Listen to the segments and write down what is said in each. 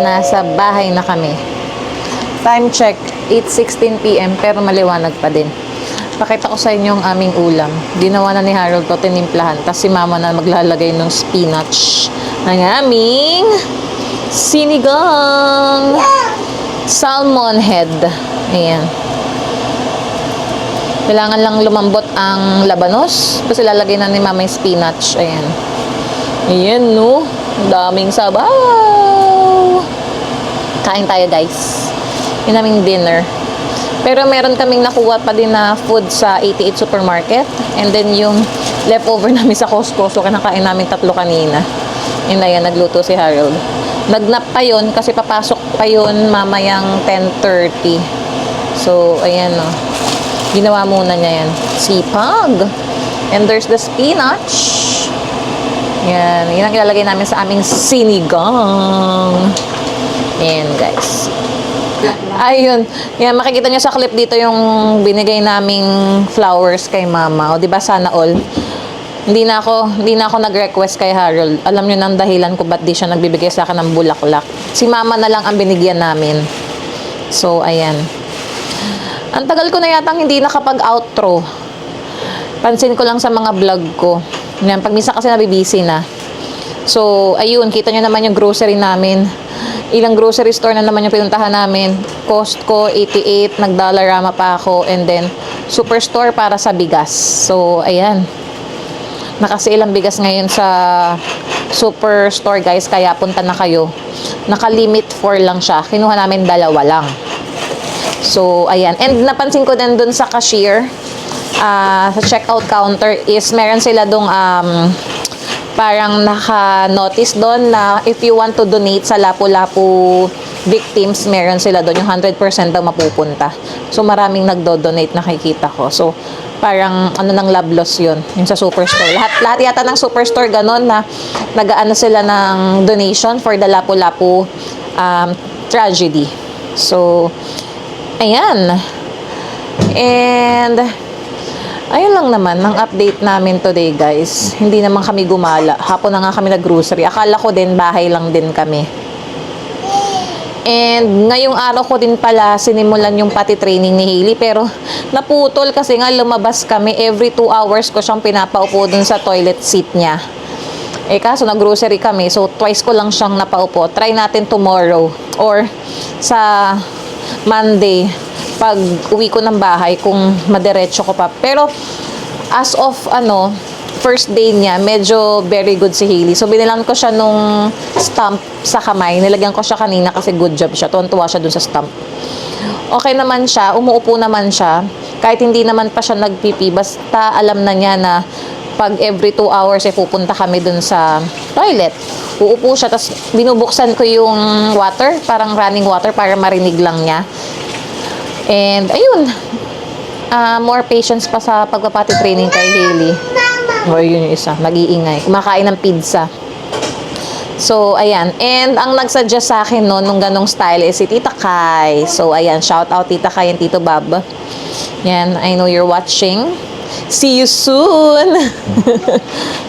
Nasa bahay na kami. Time check, 8:16 PM pero maliwanag pa din. Pakita ko sa inyo ang aming ulam. Ginawa na ni Harold to, tinimplahan. Tapos si mama na maglalagay ng spinach ng aming sinigang salmon head. Ayan. Kailangan lang lumambot ang labanos. Tapos ilalagay na ni mama yung spinach. Ayan. Ayan, no? Daming sabaw. Kain tayo, guys. Yun naming dinner. Pero meron kaming nakuha pa din na food sa 88 Supermarket. And then yung leftover namin sa Costco. So, kinakain namin 3 kanina. Yun na yan, nagluto si Harold. Nagnap pa yun kasi papasok pa yun mamayang 10:30. So, ayan, no. Ginawa muna niya yan. Sipag. And there's the spinach. Yan. Yan ang ilalagay namin sa aming sinigang. Yan, guys. Ayun. Yan, makikita nyo sa clip dito yung binigay naming flowers kay mama. O, diba, sana all. Hindi na ako nag-request kay Harold. Alam nyo nang dahilan ko ba't di siya nagbibigay sa akin ng bulaklak. Si mama na lang ang binigyan namin. So, ayan. Ang tagal ko na yatang hindi nakapag-outro. Pansin ko lang sa mga vlog ko. Yan, pag minsan kasi nabibisi na. So, ayun, kita nyo naman yung grocery namin. Ilang grocery store na naman yung pinuntahan namin. Costco, 88, nag-Dollarama pa ako, and then Superstore para sa bigas. So, ayan. Nakasilang bigas ngayon sa Superstore, guys, kaya punta na kayo. Naka-limit 4 lang siya. Kinuha namin 2 lang. So, ayan. And napansin ko din dun sa cashier, sa checkout counter is meron sila dong parang naka-notice doon na if you want to donate sa Lapu-Lapu victims, meron sila doon yung 100% daw mapupunta. So, maraming nagdo-donate, nakikita ko. So, parang ano ng love loss yun, yung sa Superstore. Lahat yata ng Superstore ganon na nag-aano sila ng donation for the Lapu-Lapu tragedy. So, ayan. And ayun lang naman ang update namin today, guys. Hindi naman kami gumala. Hapon na nga kami nag-grocery. Akala ko din bahay lang din kami. And ngayong araw ko din pala sinimulan yung potty training ni Hailey. Pero naputol kasi nga lumabas kami. Every 2 hours ko siyang pinapaupo dun sa toilet seat niya. Eh kaso nag-grocery kami. So twice ko lang siyang napaupo. Try natin tomorrow. Or sa Monday, pag uwi ko ng bahay, kung madiretso ko pa. Pero as of first day niya, medyo very good si Hailey. So binilan ko siya nung stump sa kamay. Nilagyan ko siya kanina kasi good job siya. Tuwan-tuwa siya dun sa stump. Okay naman siya, umuupo naman siya. Kahit hindi naman pa siya nagpipi, basta alam na niya na pag every 2 hours pupunta kami dun sa toilet. Uupo siya, tapos binubuksan ko yung water, parang running water para marinig lang niya. And ayun, more patience pa sa pagpapati training kay Hailey. O, yun yung isa, nag-iingay. Kumakain ng pizza. So, ayan. And ang nagsuggest sa akin nung ganong style is si Tita Kai. So, ayan, shout out Tita Kai and Tito Bob. Yan, I know you're watching. See you soon!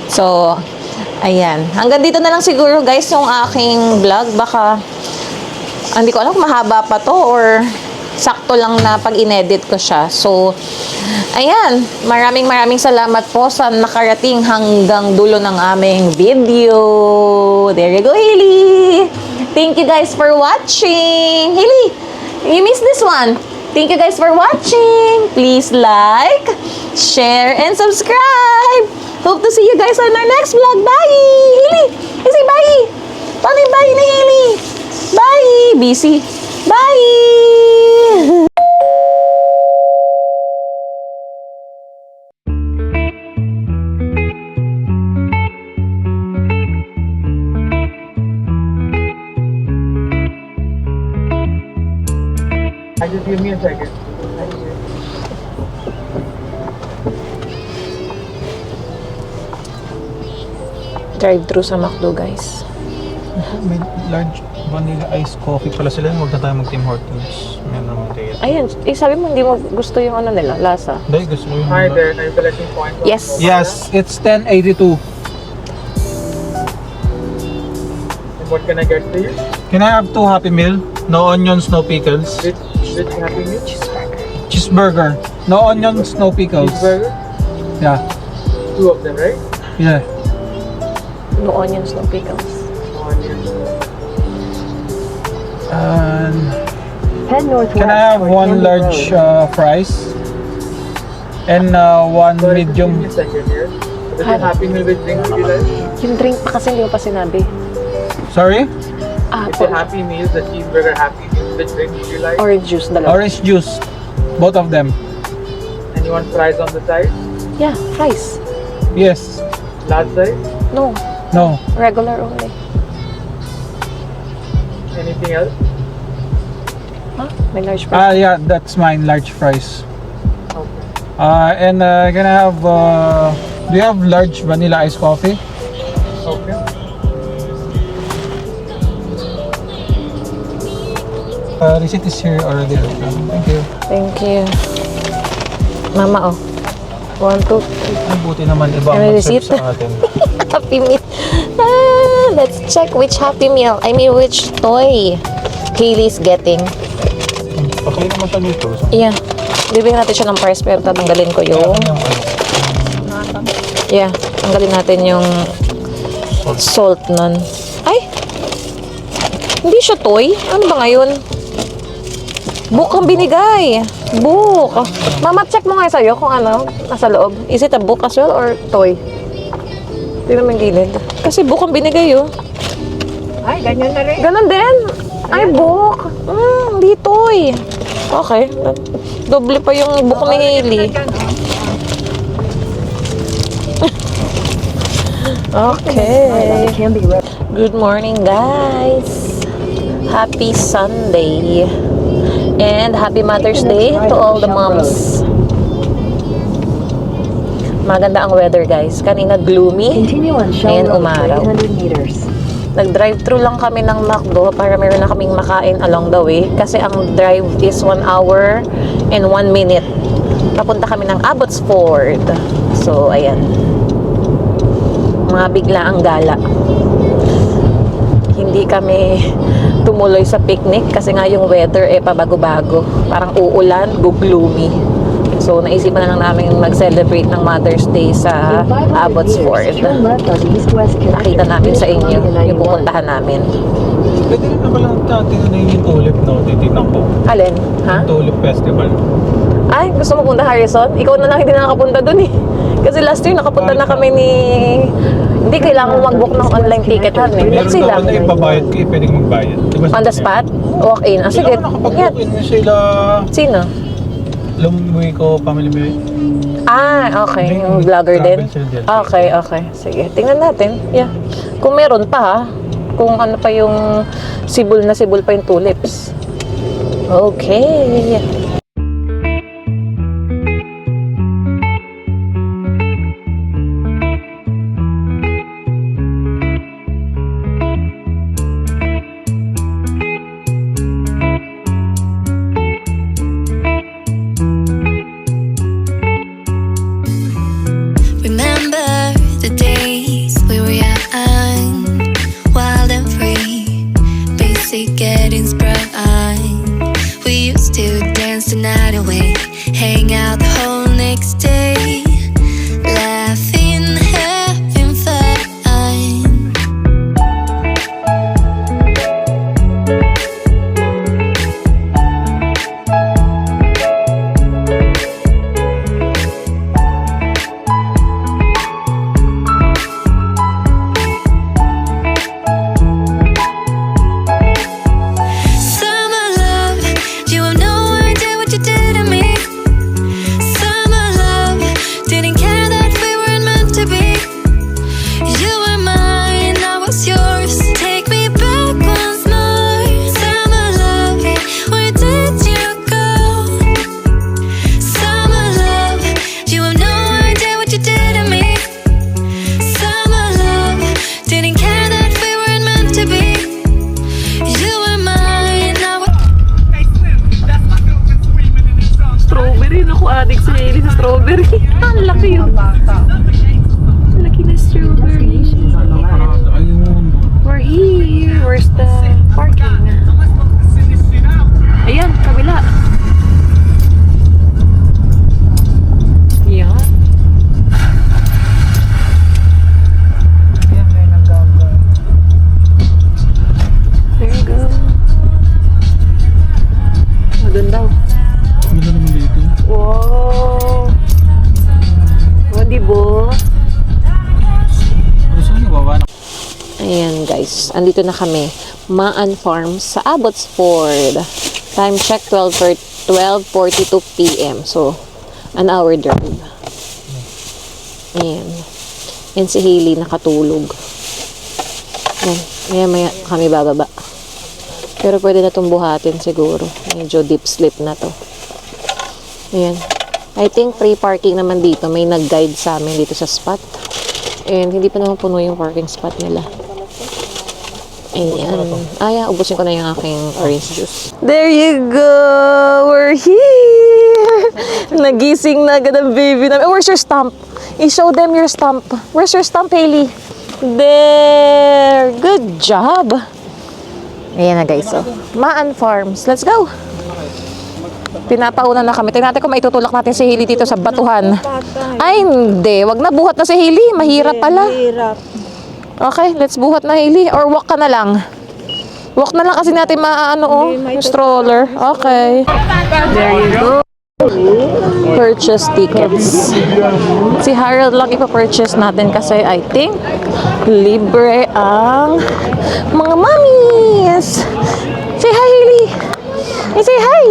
So, ayan. Hanggang dito na lang siguro, guys, yung aking vlog. Baka, hindi ko alam kung mahaba pa to or sakto lang na pag inedit ko siya. So, ayan. Maraming salamat po sa nakarating hanggang dulo ng aming video. There you go, Hailey. Thank you guys for watching. Hailey, you missed this one. Thank you guys for watching. Please like, share, and subscribe. Hope to see you guys on our next vlog. Bye! Hailey! Say bye! Paano yung bye ni Hailey? Bye! Busy. Bye! Just give me a second. drive-thru sa McDo, guys. May large vanilla iced coffee pala sila. Huwag na tayo mag-Tim Hortons. Meron naman tayo. Ayun, sabi mo hindi mo gusto yung ano nila, lasa. Dahil gusto ko yung... Hi there, are you collecting points? Yes. Yes, it's 10.82. And what can I get for you? Can I have 2 Happy Meal? No onions, no pickles. Which Happy Meal? Cheeseburger. No onions, no pickles. Cheeseburger? Yeah. 2 of them, right? Yeah. No onions, no pickles. Onions. And Head northwest. can I have toward 1 Candy large Road. fries? And 1 Sorry, medium... give me a second here. Is it Happy Meal with drink would you like? Yung drink pa kasi hindi mo pa sinabi. Sorry? It's a Happy Meal, the cheeseburger Happy Meal with drink would you like? Orange juice, dalawa. Orange juice. Both of them. And you want fries on the side? Yeah, fries. Yes. Large size? No, No. regular only. Anything else? Huh? May large fries. Yeah, that's mine. Large fries. Okay. And can I have... do you have large vanilla iced coffee? Okay. Receipt is here already. Thank you. Thank you. Mama, oh. 1, 2, 3. Ay, buti naman iba ang May mag-serve receipt? sa atin. Happy Meal. Let's check which Happy Meal. I mean, which toy Kaylee's getting. Okay naman siya nito. So, Yeah. Bibigyan natin siya ng price pero tatanggalin ko yung... Yeah, tanggalin natin yung salt nun. Ay! Hindi siya toy. Ano ba ngayon? Book ang binigay. Book. Mama, check mo nga sa'yo kung ano nasa loob. Is it a book as well or toy? Tingnan mo yung gilid. Kasi book ang binigay, oh. Ay, ganyan na rin. Ganon din. Ay, book. Hindi toy. Okay. Doble pa yung book ni Hailey. Okay. Candy Road. Good morning, guys. Happy Sunday. And happy Mother's Day to all the moms. Maganda ang weather, guys. Kanina gloomy. Continue on Shell Ngayon Road for umaraw. 800 meters. Nag-drive-thru lang kami ng McDo para meron na kaming makain along the way. Kasi ang drive is 1 hour and 1 minute. Papunta kami ng Abbotsford. So, ayan. Mga bigla ang gala. Hindi kami tumuloy sa picnic kasi nga yung weather pabago-bago. Parang uulan, gloomy. So, naisipan na lang namin mag-celebrate ng Mother's Day sa In 500 Abbotsford. meters, turn left on east-west connector. Nakita namin sa inyo Finish yung pupuntahan namin. Pwede rin naman lang natin na yung tulip, no? Titignan ko. Alin? Ha? Tulip Festival. Ay, gusto mo punta Harrison? Ikaw na lang hindi nakakapunta dun eh. Kasi last year nakapunta na kami ni... Hindi kailangan mag-book ng online ticket. Meron Ba't sila? naman na ipabayad ko, pwedeng magbayad. Diba On the spot? Walk-in? Ah, sige. Nakapag-book in na sila. Sino? Lumuwi ko, family mo. Okay. Yung Yung vlogger din? travel sila dyan. Okay. Sige. Tingnan natin. Yeah. Kung meron pa ha. Kung ano pa yung sibol na sibol pa yung tulips. Okay. Remember the days we were young, wild and free, basic getting sprung. We used to dance Ayan guys, andito na kami. Maan Farm sa Abbotsford. Time check 12:42 p.m. So, an hour drive. Ayan. Yan si Hailey nakatulog. Ayan, maya kami bababa. Pero pwede na itong buhatin siguro. Medyo deep sleep na to. Ayan. I think free parking naman dito. May nag-guide sa amin dito sa spot. And hindi pa naman puno yung parking spot nila. Ayan. Ubusin ko na yung aking orange juice. There you go! We're here! Nagising na agad ang baby namin. Where's your stump? I-show them your stump. Where's your stump, Hailey? There! Good job! Ayan na guys. So, Maan Farms. Let's go! Pinapauna na kami. Tingnan natin kung maitutulak natin si Hailey dito sa batuhan. Ay, hindi. Wag na, buhat na si Hailey. Mahirap pala. Okay, let's buhat na, Hailey. Or walk ka na lang. Walk na lang kasi natin yung stroller. Okay. There you go. Purchase tickets. Si Harold lang ipapurchase natin kasi I think libre ang mga mommies. Say hi, Hailey. Hey, say hi.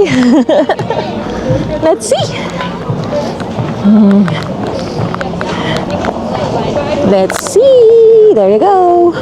Let's see. Let's see. There you go.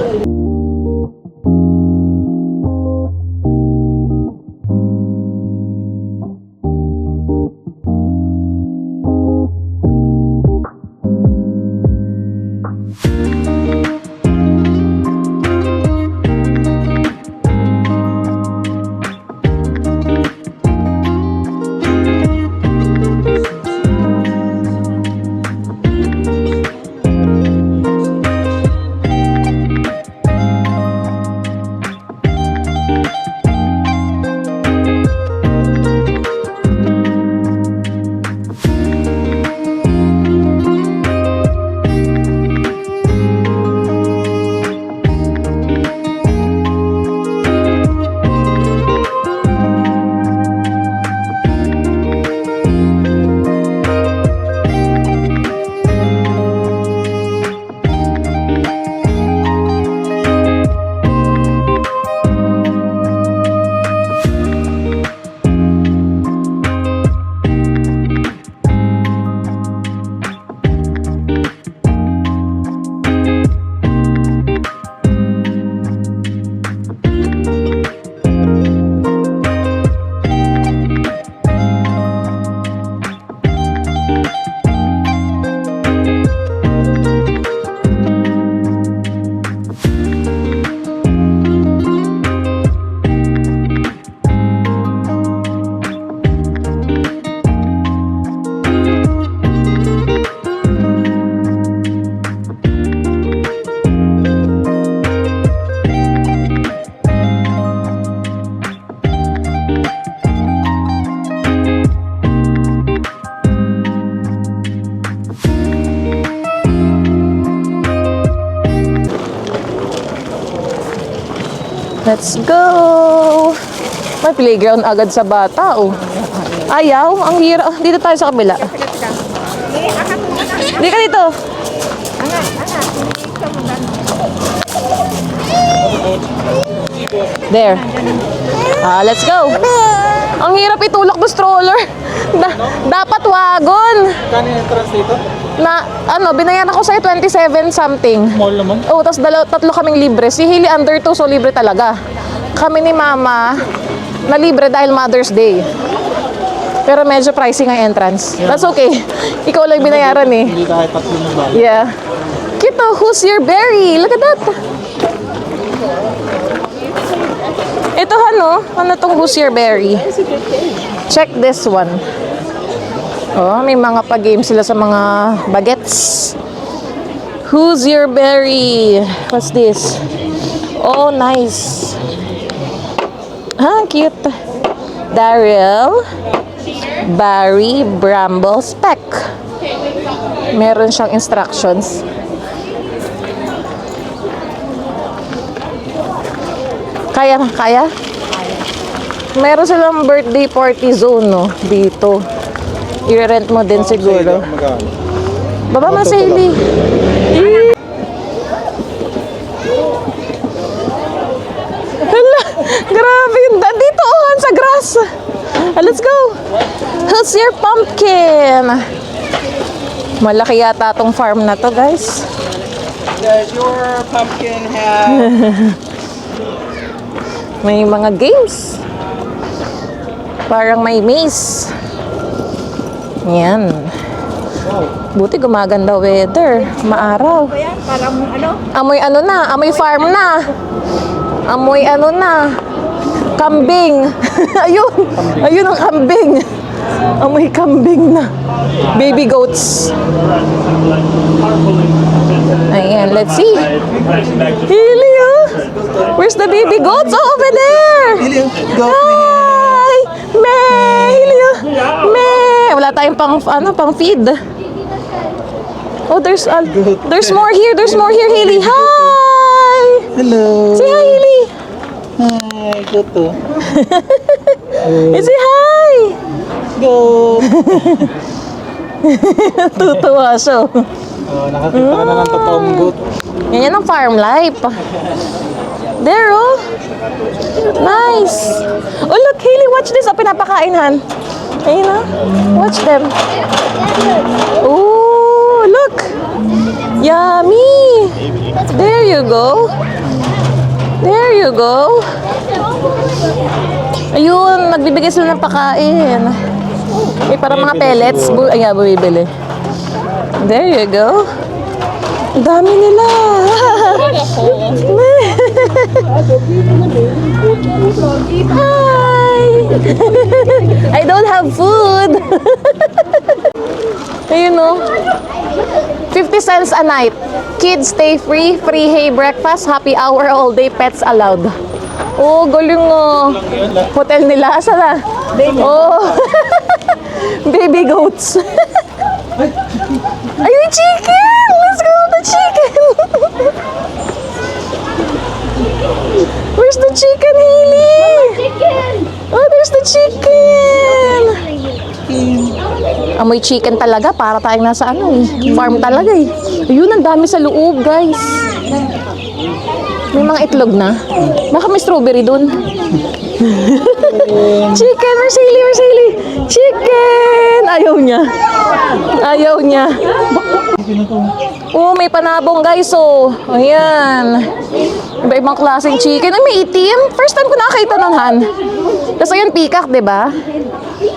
Let's go! May playground agad sa bata, oh. Ayaw, ang hirap. Dito tayo sa kabila. Hindi ka dito. There. Let's go. Ang hirap itulak do stroller. Dapat wagon. Kano yung entrance dito? Binayan ako sa'yo 27 something. Mall naman? Oo, tapos tatlo kaming libre. Si Hailey under 2, so libre talaga. Kami ni Mama, na libre dahil Mother's Day. Pero medyo pricing ang entrance. That's okay. Ikaw lang binayaran eh. Hindi kahit tatlo ng bali. Yeah. Kito, who's your berry? Look at that. Ito ano tong who's your berry? Check this one. Oh, may mga pa-game sila sa mga bagets. Who's your berry? What's this? Oh, nice. Cute. Daryl, Barry, Bramble, Speck. Meron siyang instructions. Kaya? Meron silang birthday party zone, no? Dito. I-rent mo din siguro. Baba, Mas Hailey. pumpkin! Malaki yata tong farm na to, guys. Does your pumpkin have... May mga games. Parang may maze. Yan. Buti gumaganda weather. Maaraw. Parang ano? Amoy ano na, amoy farm na. Amoy ano na. Kambing. Ayun. Ayun ang kambing. Amoy kambing na. Baby goats. Ayan, let's see. Hili, oh. Where's the baby goats? Oh, over there. Hi! May! Hili, oh. May! Wala tayong pang feed. Oh, there's more here. There's more here, Hili. Hi! Hello. Say hi, Hili. Hi, Goto. Say hi! Go. Tutuwa siya. Oh, nakakita ka na ng totoong goat. Yan ang farm life. There, oh. Nice. Oh, look, Hailey, watch this. Oh, pinapakain, Han. Ayun, oh. Watch them. Oh, look. Yummy. There you go. There you go. Ayun, nagbibigay sila ng pakain. May parang mga pellets. Ayan, bumibili. There you go. Ang dami nila. Hi. I don't have food. Ayun, no. 50 cents a night. Kids stay free. Free hay breakfast. Happy hour all day. Pets allowed. Oh, galing, oh. Hotel nila. Asa na? Oh. Baby goats. Ayun, chicken! Let's go to chicken! Where's the chicken, Hailey? Oh, there's the chicken! Amoy chicken talaga. Para tayong nasa farm talaga eh. Ayun, ang dami sa loob, guys. May mga itlog na. Baka may strawberry dun. Chicken! Where's Hailey? Where's Hailey? Chicken! Ayaw niya. Ayaw niya. Oh, may panabong, guys, oh. Ayan. Iba-ibang klaseng chicken. Ay, may itim. First time ko nakakita nun, Han. Tapos ayun, peacock, diba?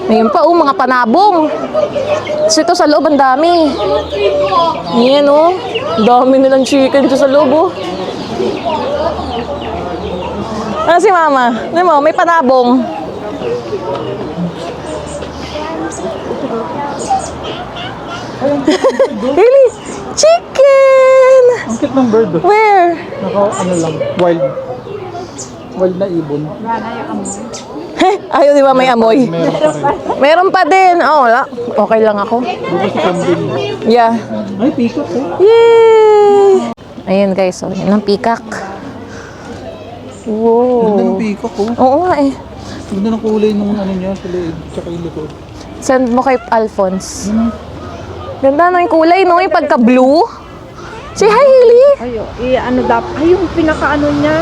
Ayun pa, oh, mga panabong. So ito sa loob, ang dami. Ayan, oh. Dami nilang chicken dito sa loob, oh. Ano si Mama? Ano mo, may panabong. Really? Chicken! Ang cute ng bird. Where? Lang, wild. Wild na ibon. Ayaw, di ba may amoy? Meron pa rin. Meron pa din. Oh, wala. Okay lang ako. Di ba si kambing? Yeah. Ay, peacock eh. Yay! Ayan, guys. Oh, yan ang peacock. Ganda Wow. ng peacock oh. Oo nga eh. Ganda ng kulay ng ano niya sa leeg, tsaka yung likod. Send mo kay Alphonse. Ganda na yung kulay, no? Yung pagka-blue. Say hi, Hailey. Ayo, ano dapat? Ay, yung pinaka-ano niya.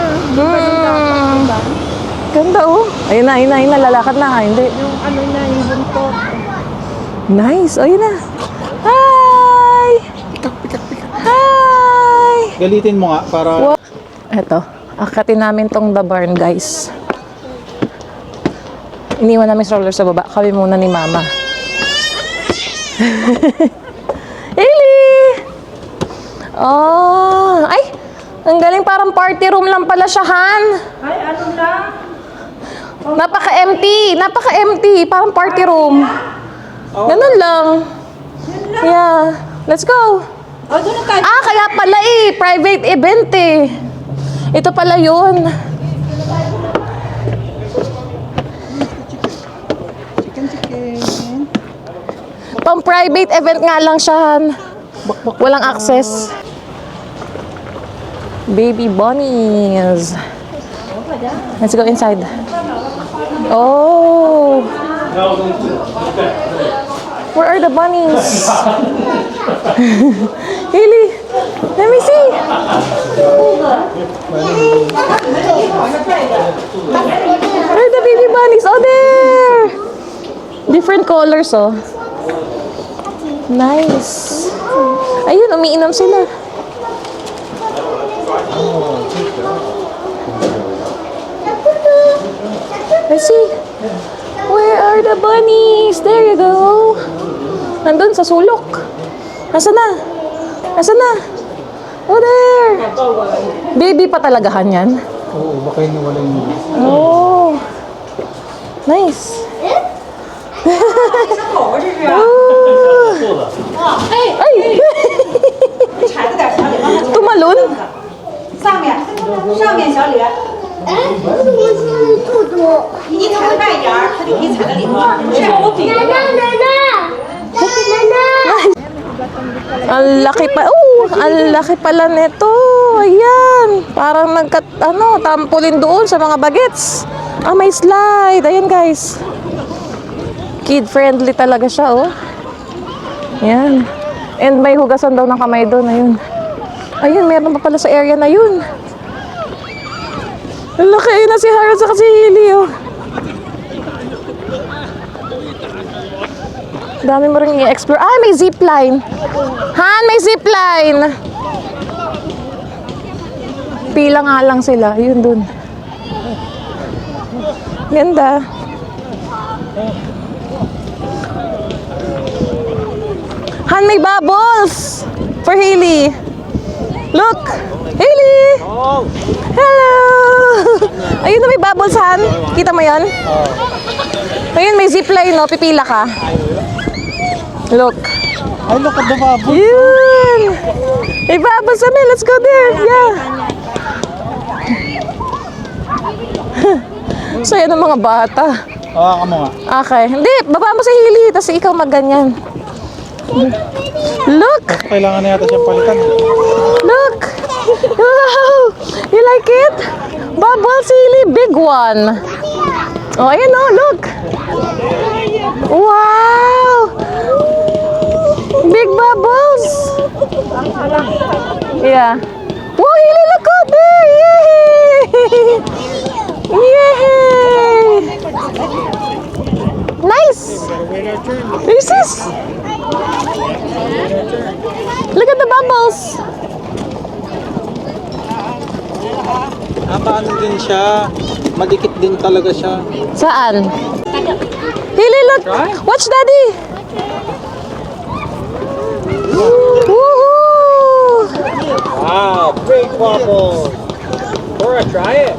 Ganda, oh. Ayun na. Lalakad na. Hindi. Yung ano niya, yung buntot. Nice. Ayun na. Hi! Pikak. Hi! Galitin mo nga para... Eto. Akatin namin tong the barn, guys. Iniwan namin stroller sa baba. Kami muna ni Mama. Hailey! Oh, ay! Ang galing, parang party room lang pala siya, Han. Ay, ano lang? Napaka-empty. Parang party room. Ganun lang. Yeah. Let's go. Oh, doon na tayo. Kaya pala eh. Private event eh. Ito pala yun. Pang-private event nga lang siya, Han. Walang access. Baby bunnies. Let's go inside. Oh. Where are the bunnies? Hailey, let me see. Where are the baby bunnies? Oh, there. Different colors, oh. Nice. Ayun, umiinom sila. I see. Where are the bunnies? There you go. Nandun sa sulok. Nasaan na? Nasaan na? Oh, there. Baby pa talagahan yan. Oo, baka yun wala yung... Oh. Nice. Oh. Ay! Tumalon? 上面小李，你踩的慢一点儿，它就可以踩在里头。Ang laki pa. Oh, ang laki pala nito. Ayan. Parang trampoline doon sa mga bagets. Ah, may slide. Ayan, guys. Kid-friendly talaga siya, oh. Ayan. And may hugasan daw ng kamay doon. Ayun. Ayun, meron pa pala sa area na yun. Ang laki na si Harold sa si Hili, oh. Dami mo rin i-explore. Ah, may zipline. Han, may zipline. Pila nga lang sila. Yun dun. Ganda. Han, may bubbles. For Hailey. Look. Hailey. Hello. Ayun na may bubbles, Han. Kita mo yan? Ayun, may zipline, no? Pipila ka. Look. Ay, look at the bubble. Yun! May bubbles kami. Let's go there. Yeah. Saya ng mga bata. Ka mo nga. Okay. Hindi, baba mo sa hili. Tapos ikaw magganyan. Look! Kailangan na yata siyang palitan. Look! Wow! You like it? Bubbles hili. Big one. Oh, ayan oh. Look! Wow! Big bubbles! Yeah. Whoa, Hili, look out there! Yay! Yay! Nice! This is... Look at the bubbles! Paano din siya? Madikit din talaga siya. Saan? Hili, look! Watch Daddy! Woohoo! Wow, big bubble. Cora, try it.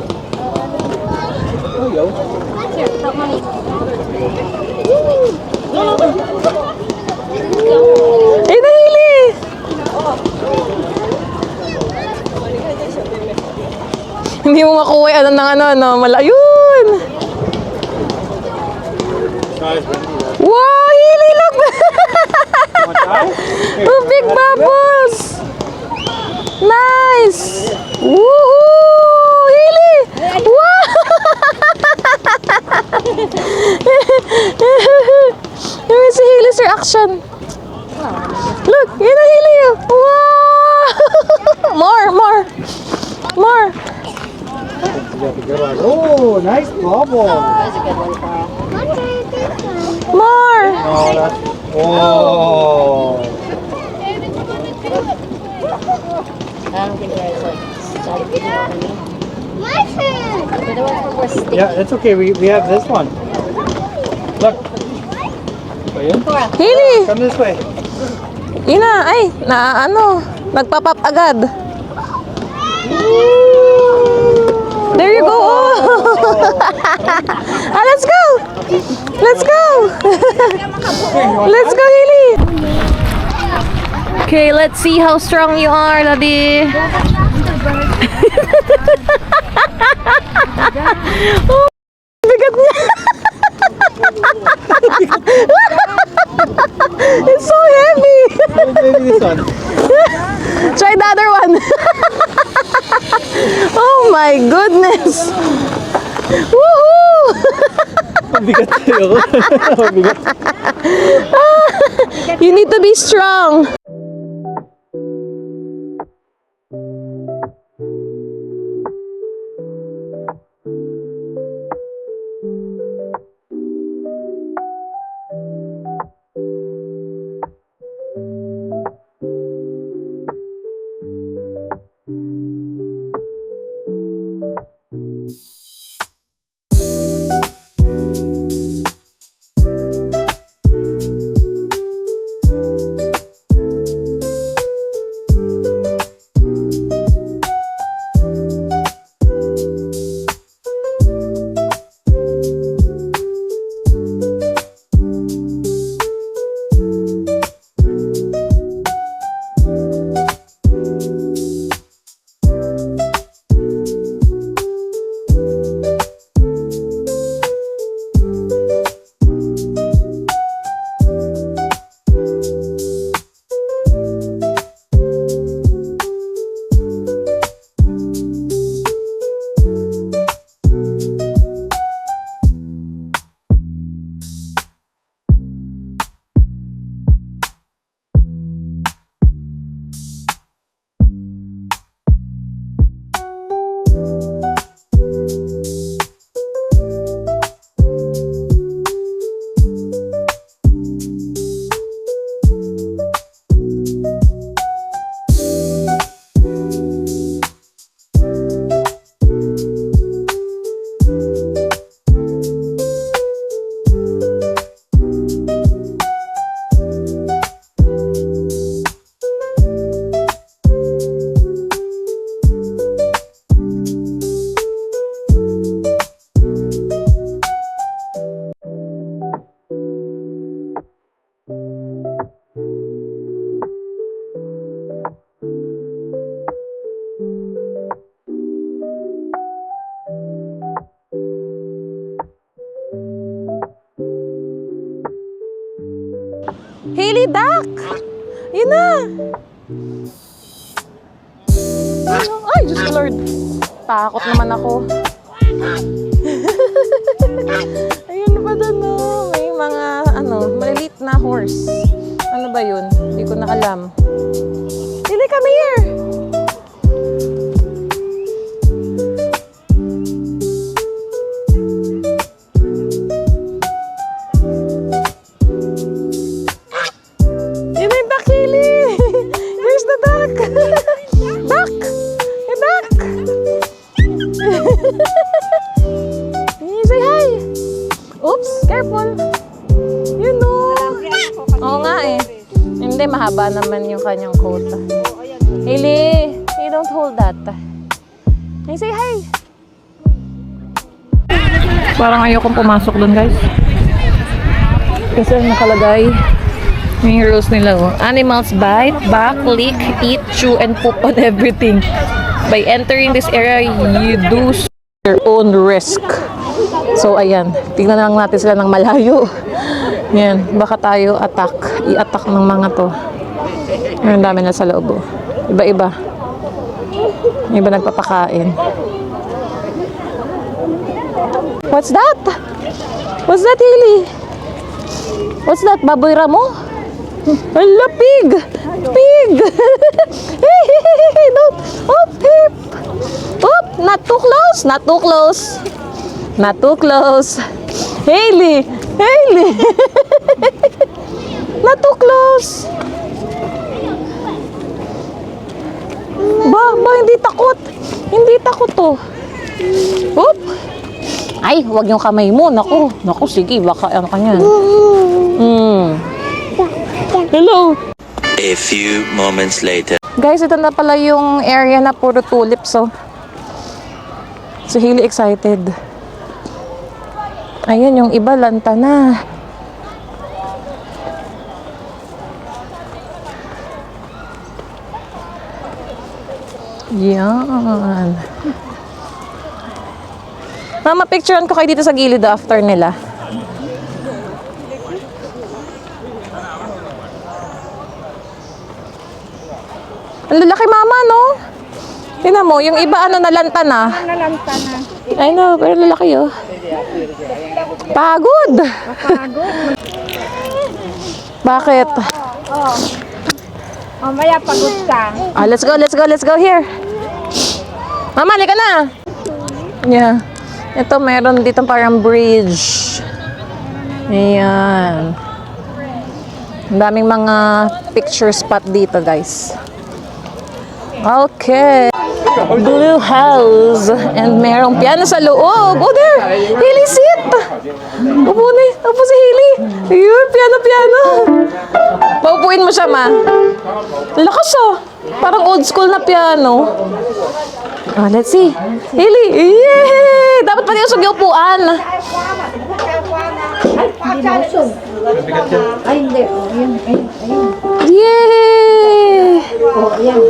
Oh, yo. Ay, Hili! Hindi mo makuha malayun! Wow, Hili, look! Two big bubbles! Nice! Woohoo! Hili! Wow! Yung si Hili's reaction. Look, yun na Hili! Wow! More! Oh, nice bubble. More! Oh, that's... Oh. Yeah, it's okay. We have this one. Look. Ayun. Hili! Come this way. Yun na, ay, nagpapap agad. There you go. Let's go. Let's go. Let's go, Hili. Okay, let's see how strong you are, Daddy. Oh, bigat niya. It's so heavy. Maybe this one. Try the other one. Oh my goodness. Woohoo! Bigat tayo. Bigat. You need to be strong. duck! Yun na! Ay, Diyos ko Lord! Takot naman ako. Ayun pa doon, no? May mga, maliliit na horse. Ano ba yun? Hindi ko na alam. Lily, come here! Yun na yung duck, Lily! Here's the duck! Duck! Hey, duck! Say hi! Oops! Careful! You know! Oo nga eh. Hindi, mahaba naman yung kanyang coat. Hailey, you don't hold that. Hey, say hi! Parang ayokong pumasok dun, guys. Kasi nakalagay yung rules nila. Oh. Animals bite, back, lick, eat, chew, and poop on everything. By entering this area, you do your own risk. So, ayan. Tingnan lang natin sila ng malayo. Yan. Baka tayo i-attack ng mga to. Ang dami na sa loob. Iba-iba. Iba nagpapakain. What's that? What's that, Hailey? What's that? Baboy ramo? Hala, pig! Pig! Don't! Hop, hip! Hop! Not too close! Not too close! Not too close! Hailey! Hailey! Not too close! Ba, hindi takot! Hindi takot to! Hop! Ay, huwag yung kamay mo. Naku, sige, baka ano ka niyan. Hello! A few moments later. Guys, ito na pala yung area na puro tulips, oh. So, Hailey excited. Ayan, yung iba, lanta na. Yan. Mama, picturean ko kayo dito sa gilid after nila. Ang lalaki, Mama, no? Tingnan mo, yung iba nalanta na. Nalanta na. I know, pero lalaki, oh. Pagod! Pagod. Bakit? Mamaya pagod ka. Let's go here. Mama, halika na. Yeah. Ito, meron dito parang bridge. Ayan. Ang daming mga picture spot dito, guys. Okay. Blue house. And merong piano sa loob. Oh, there. Hailey, sit. Upo si Hailey. Ayun, piano. Paupuin mo siya, ma. Lakas, oh. Parang old school na piano. Oh, let's see. Hailey. Yay! Dapat pati usog yung upuan. Hindi mausog. Ay, hindi. Ayun. Yay! Ayan.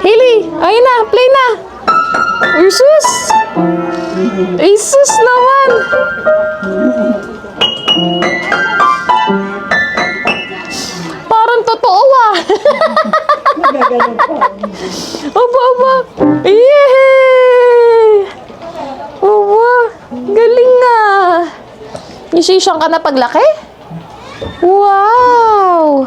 Hailey, ayun na, play na. Jesus! Jesus naman! Parang totoo, ah. Aba. Yay! Aba, galing nga. Isisang ka na paglaki? Wow!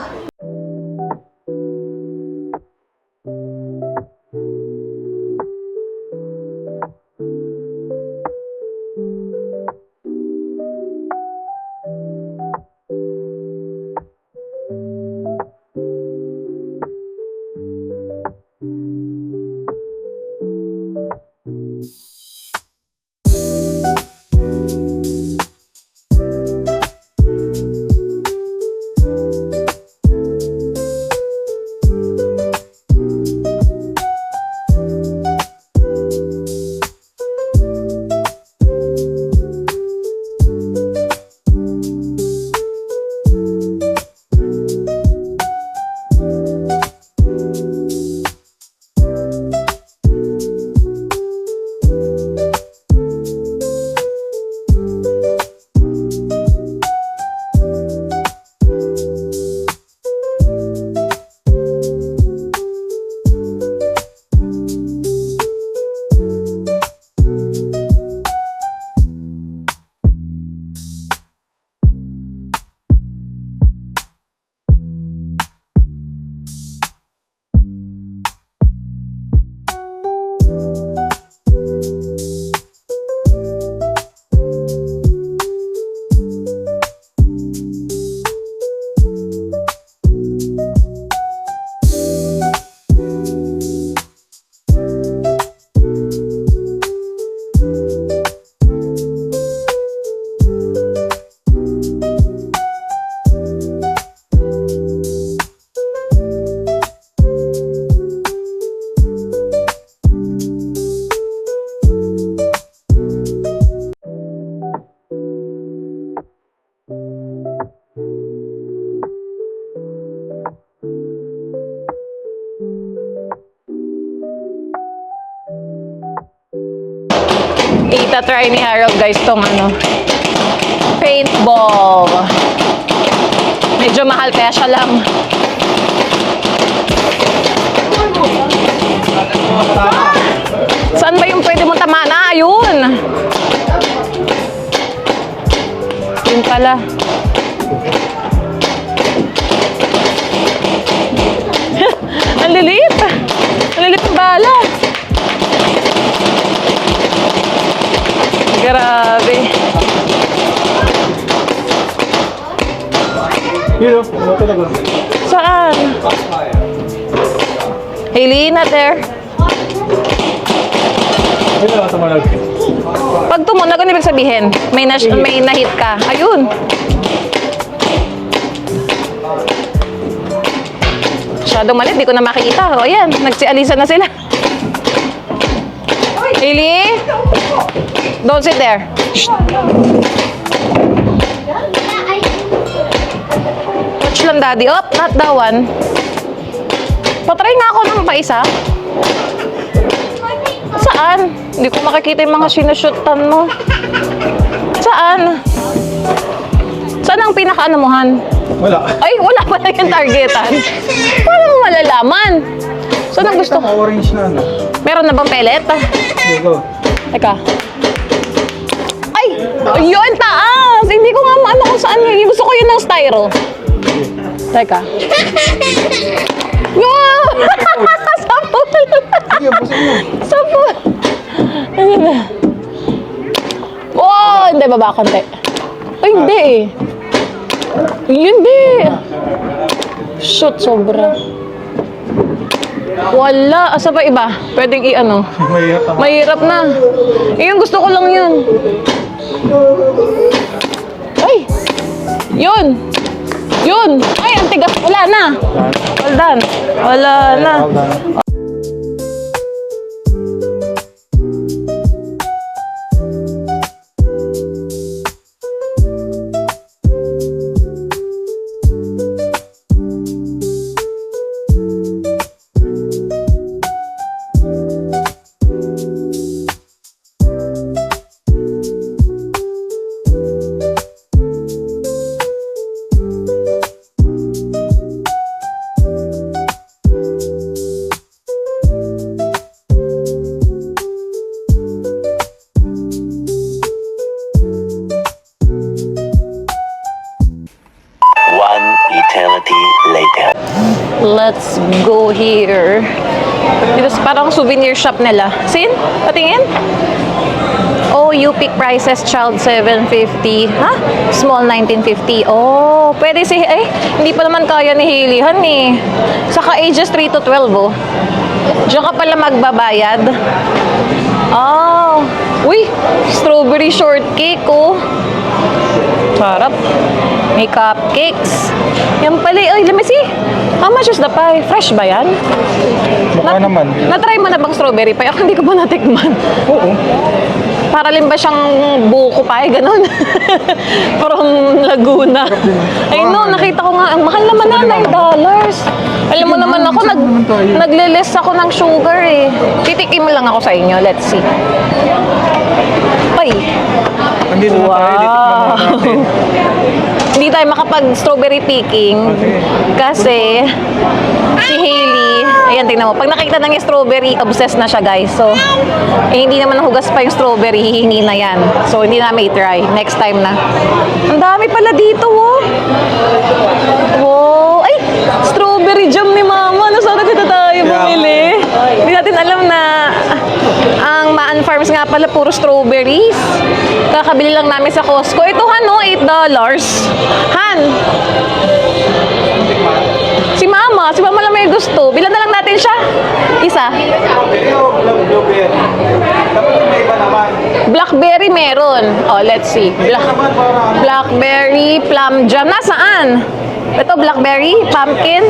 Itatry ni Harold guys tong ano, paintball. Medyo mahal kaya siya lang. Saan ba yung pwede mong tamaan? Ah, yun! Yun pala. Ang lilit! Ang lilit ng bala! Grabe. Yun o, ano talaga? Saan? Hailey, not there. Ayun na, tumalag. Pag tumunog, ano ibig sabihin? May na-hit ka. Ayun. Masyadong malit, di ko na makikita. O, ayan, nagsialisan na sila. Hailey? Don't sit there. Shh. Watch lang, daddy. Oh, not that one. Patry nga ako ng paisa. Saan? Hindi ko makikita yung mga sinushootan mo. Saan? Saan ang pinaka-anuhan? Wala. Ay, wala pa na yung targetan. Paano mo malalaman? Saan ang gusto? Ito, orange na ano. Meron na bang pellet? Here you go. Teka. Ay! Yun, taas! Hindi ko nga maano kung saan yun. Gusto ko yun ng styro. Teka. Wow! Sapul! Sige, busin mo. Sapul! Ano ba? Oh! Hindi, baba konti. Ay, hindi eh. Hindi. Shoot, sobra. Wala. Asa pa iba? Pwedeng i-ano? Mahirap naman. Mahirap na. Yung gusto ko lang yun. Ay! Yun! Yun! Ay, ang tigas. Wala na. Well done. Wala na. Well done. One eternity later. Let's go here. Dito parang souvenir shop nila. Sin? Patingin? Oh, you pick prices, child 750. Ha? Small 1950. Oh, pwede si... Eh, hindi pa naman kaya ni Hailey, honey. Saka ages 3 to 12, oh. Diyan ka pala magbabayad. Oh. Uy, strawberry shortcake, oh. Sarap. May cupcakes. Yan pala. Ay, let me see. How much is the pie? Fresh ba yan? Baka naman. Na-try mo na bang strawberry pie? Ako hindi ko pa natikman. Oo. Para rin ba siyang buko pie? Ganon. From Laguna. Ay no, nakita ko nga. Ang mahal naman na, $9. Alam mo naman ako, nagle-less ako ng sugar eh. Titikim lang ako sa inyo. Let's see. Ay. Andito na tayo. Dito Wow. natin. Hindi tayo makapag-strawberry picking kasi si Hailey, ayan, tingnan mo, pag nakita ng strawberry, obsessed na siya, guys. So, hindi naman nahugas pa yung strawberry, hihingi na yan. So, hindi na may try. Next time na. Ang dami pala dito, oh. Wow. Ay, strawberry jam ni Mama. Nasaan dito tayo bumili? Hindi natin alam na ang Maan Farms nga pala puro strawberries. Kakabili lang namin sa Costco. Ito, ano, $8. Han! Si Mama lang may gusto. Bilan na lang natin siya. Isa. Blackberry meron. Oh, let's see. Blackberry plum jam. Nasaan? Ito, blackberry, pumpkin.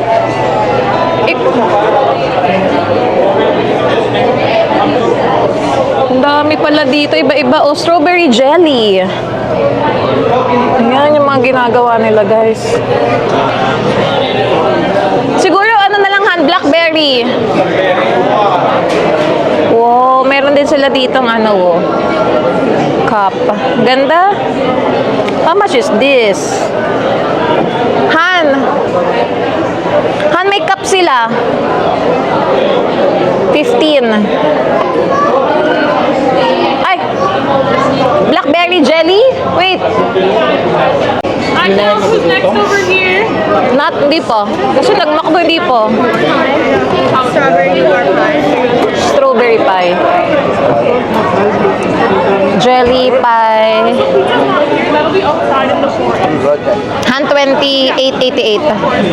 Ang dami pala dito. Iba-iba. Oh, strawberry jelly. Ayan yung mga ginagawa nila, guys. Siguro, ano na lang, Han? Blackberry. Wow, meron din sila dito ng ano, oh. cup. Ganda. How much is this? Han, may cup sila. 15. Ay! Blackberry jelly? Wait. Who's next over here? Hindi po. Kasi nagmakbo hindi po. Strawberry or pie? Strawberry pie. Jelly pie. That'll be outside in the forest. Han 28.88.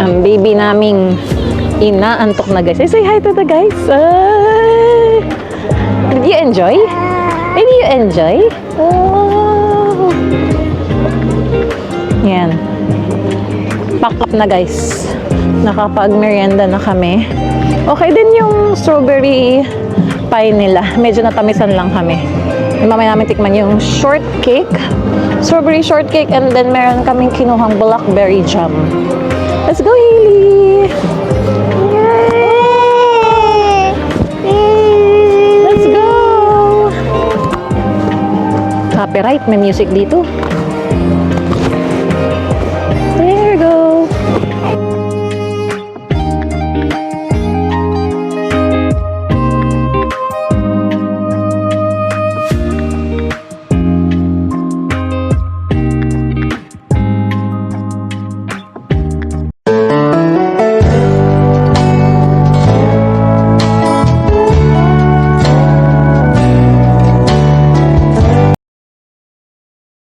Ang baby naming inaantok na guys. Say hi to the guys. Did you enjoy? Did you enjoy? Oh. Yan. Pack up na guys. Nakapag-merienda na kami. Okay din yung strawberry pie nila. Medyo natamisan lang kami. Mamaya namin tikman yung shortcake. Strawberry shortcake, and then meron kaming kinuhang blackberry jam. Let's go, Hailey! Yay! Let's go! Copyright, may music dito.